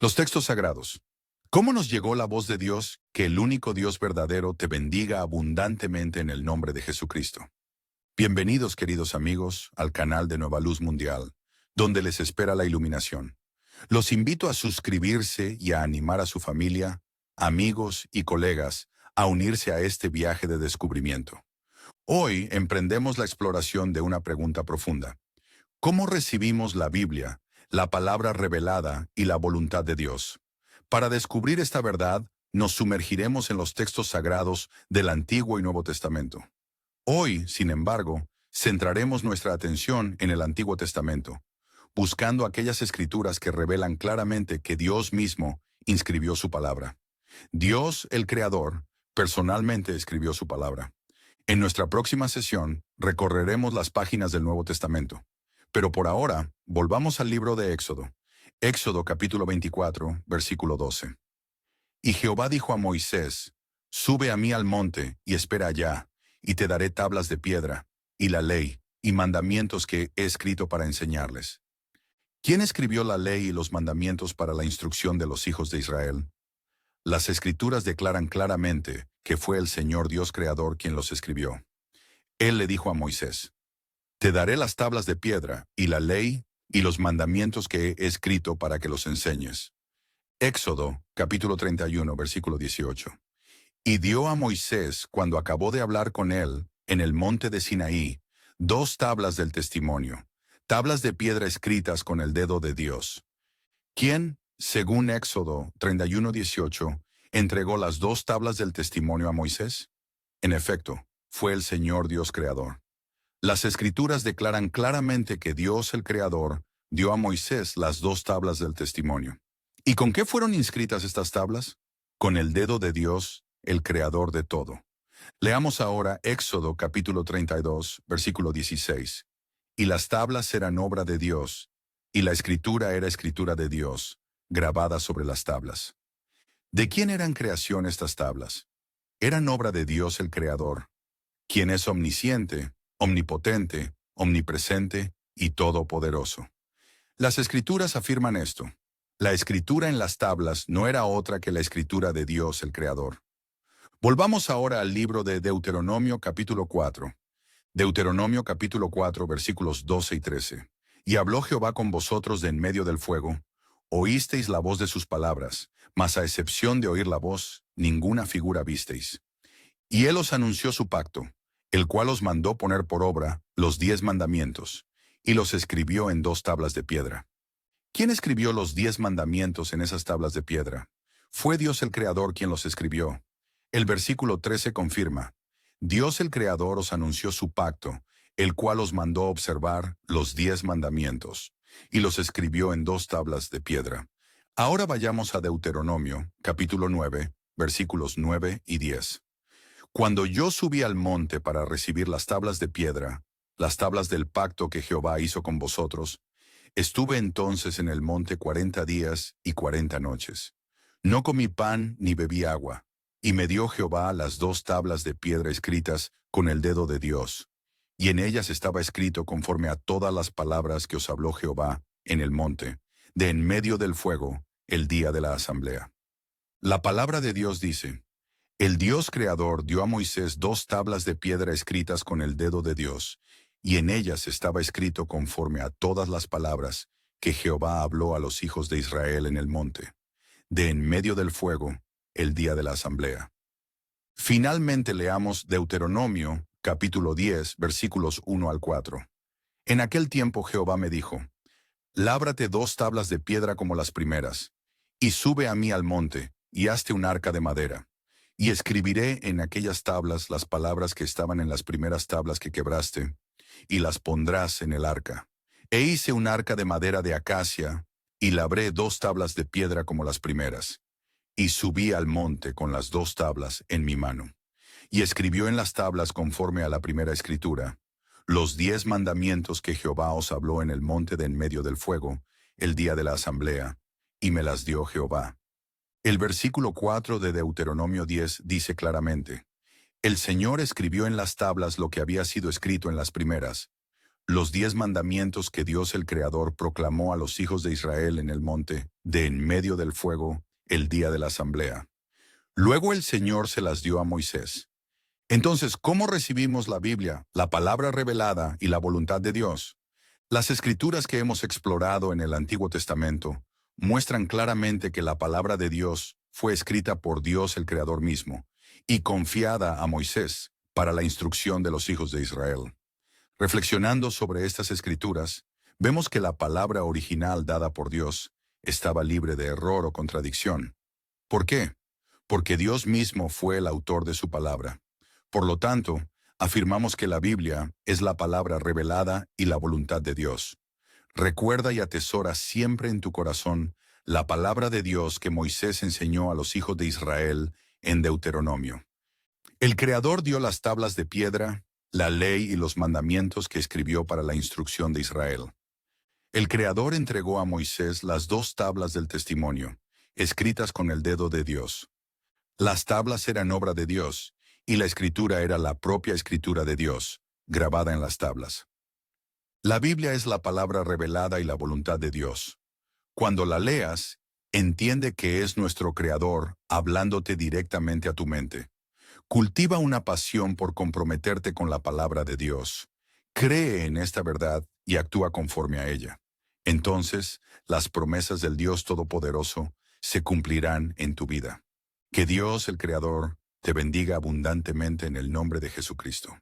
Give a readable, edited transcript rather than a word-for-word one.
Los textos sagrados. ¿Cómo nos llegó la voz de Dios? Que el único Dios verdadero te bendiga abundantemente en el nombre de Jesucristo. Bienvenidos, queridos amigos, al canal de Nueva Luz Mundial, donde les espera la iluminación. Los invito a suscribirse y a animar a su familia, amigos y colegas a unirse a este viaje de descubrimiento. Hoy emprendemos la exploración de una pregunta profunda. ¿Cómo recibimos la Biblia, la palabra revelada y la voluntad de Dios? Para descubrir esta verdad, nos sumergiremos en los textos sagrados del Antiguo y Nuevo Testamento. Hoy, sin embargo, centraremos nuestra atención en el Antiguo Testamento, buscando aquellas escrituras que revelan claramente que Dios mismo inscribió su palabra. Dios, el Creador, personalmente escribió su palabra. En nuestra próxima sesión, recorreremos las páginas del Nuevo Testamento. Pero por ahora, volvamos al libro de Éxodo. Éxodo capítulo 24, versículo 12. Y Jehová dijo a Moisés, sube a mí al monte y espera allá, y te daré tablas de piedra, y la ley, y mandamientos que he escrito para enseñarles. ¿Quién escribió la ley y los mandamientos para la instrucción de los hijos de Israel? Las Escrituras declaran claramente que fue el Señor Dios Creador quien los escribió. Él le dijo a Moisés, te daré las tablas de piedra, y la ley, y los mandamientos que he escrito para que los enseñes. Éxodo, capítulo 31, versículo 18. Y dio a Moisés, cuando acabó de hablar con él, en el monte de Sinaí, 2 tablas del testimonio, tablas de piedra escritas con el dedo de Dios. ¿Quién, según Éxodo 31, 18, entregó las 2 tablas del testimonio a Moisés? En efecto, fue el Señor Dios Creador. Las Escrituras declaran claramente que Dios el Creador dio a Moisés las 2 tablas del testimonio. ¿Y con qué fueron inscritas estas tablas? Con el dedo de Dios, el Creador de todo. Leamos ahora Éxodo capítulo 32, versículo 16. Y las tablas eran obra de Dios, y la escritura era escritura de Dios, grabada sobre las tablas. ¿De quién eran creación estas tablas? Eran obra de Dios el Creador, quien es omnisciente, omnipotente, omnipresente y todopoderoso. Las Escrituras afirman esto. La escritura en las tablas no era otra que la escritura de Dios el Creador. Volvamos ahora al libro de Deuteronomio capítulo 4. Deuteronomio capítulo 4 versículos 12 y 13. Y habló Jehová con vosotros de en medio del fuego. Oísteis la voz de sus palabras, mas a excepción de oír la voz, ninguna figura visteis. Y él os anunció su pacto, el cual os mandó poner por obra los 10 mandamientos, y los escribió en 2 tablas de piedra. ¿Quién escribió los 10 mandamientos en esas tablas de piedra? Fue Dios el Creador quien los escribió. El versículo 13 confirma, Dios el Creador os anunció su pacto, el cual os mandó observar los 10 mandamientos, y los escribió en 2 tablas de piedra. Ahora vayamos a Deuteronomio, capítulo 9, versículos 9 y 10. Cuando yo subí al monte para recibir las tablas de piedra, las tablas del pacto que Jehová hizo con vosotros, estuve entonces en el monte 40 días y 40 noches. No comí pan ni bebí agua, y me dio Jehová las 2 tablas de piedra escritas con el dedo de Dios, y en ellas estaba escrito conforme a todas las palabras que os habló Jehová en el monte, de en medio del fuego, el día de la asamblea. La palabra de Dios dice, el Dios Creador dio a Moisés 2 tablas de piedra escritas con el dedo de Dios, y en ellas estaba escrito conforme a todas las palabras que Jehová habló a los hijos de Israel en el monte, de en medio del fuego, el día de la asamblea. Finalmente leamos Deuteronomio, capítulo 10, versículos 1 al 4. En aquel tiempo Jehová me dijo, lábrate 2 tablas de piedra como las primeras, y sube a mí al monte, y hazte un arca de madera. Y escribiré en aquellas tablas las palabras que estaban en las primeras tablas que quebraste, y las pondrás en el arca. E hice un arca de madera de acacia, y labré 2 tablas de piedra como las primeras. Y subí al monte con las 2 tablas en mi mano. Y escribió en las tablas conforme a la primera escritura, los 10 mandamientos que Jehová os habló en el monte de en medio del fuego, el día de la asamblea, y me las dio Jehová. El versículo 4 de Deuteronomio 10 dice claramente, el Señor escribió en las tablas lo que había sido escrito en las primeras, los 10 mandamientos que Dios el Creador proclamó a los hijos de Israel en el monte, de en medio del fuego, el día de la asamblea. Luego el Señor se las dio a Moisés. Entonces, ¿cómo recibimos la Biblia, la palabra revelada y la voluntad de Dios? Las escrituras que hemos explorado en el Antiguo Testamento muestran claramente que la palabra de Dios fue escrita por Dios el Creador mismo y confiada a Moisés para la instrucción de los hijos de Israel. Reflexionando sobre estas escrituras, vemos que la palabra original dada por Dios estaba libre de error o contradicción. ¿Por qué? Porque Dios mismo fue el autor de su palabra. Por lo tanto, afirmamos que la Biblia es la palabra revelada y la voluntad de Dios. Recuerda y atesora siempre en tu corazón la palabra de Dios que Moisés enseñó a los hijos de Israel en Deuteronomio. El Creador dio las tablas de piedra, la ley y los mandamientos que escribió para la instrucción de Israel. El Creador entregó a Moisés las 2 tablas del testimonio, escritas con el dedo de Dios. Las tablas eran obra de Dios, y la escritura era la propia escritura de Dios, grabada en las tablas. La Biblia es la palabra revelada y la voluntad de Dios. Cuando la leas, entiende que es nuestro Creador hablándote directamente a tu mente. Cultiva una pasión por comprometerte con la palabra de Dios. Cree en esta verdad y actúa conforme a ella. Entonces, las promesas del Dios Todopoderoso se cumplirán en tu vida. Que Dios, el Creador, te bendiga abundantemente en el nombre de Jesucristo.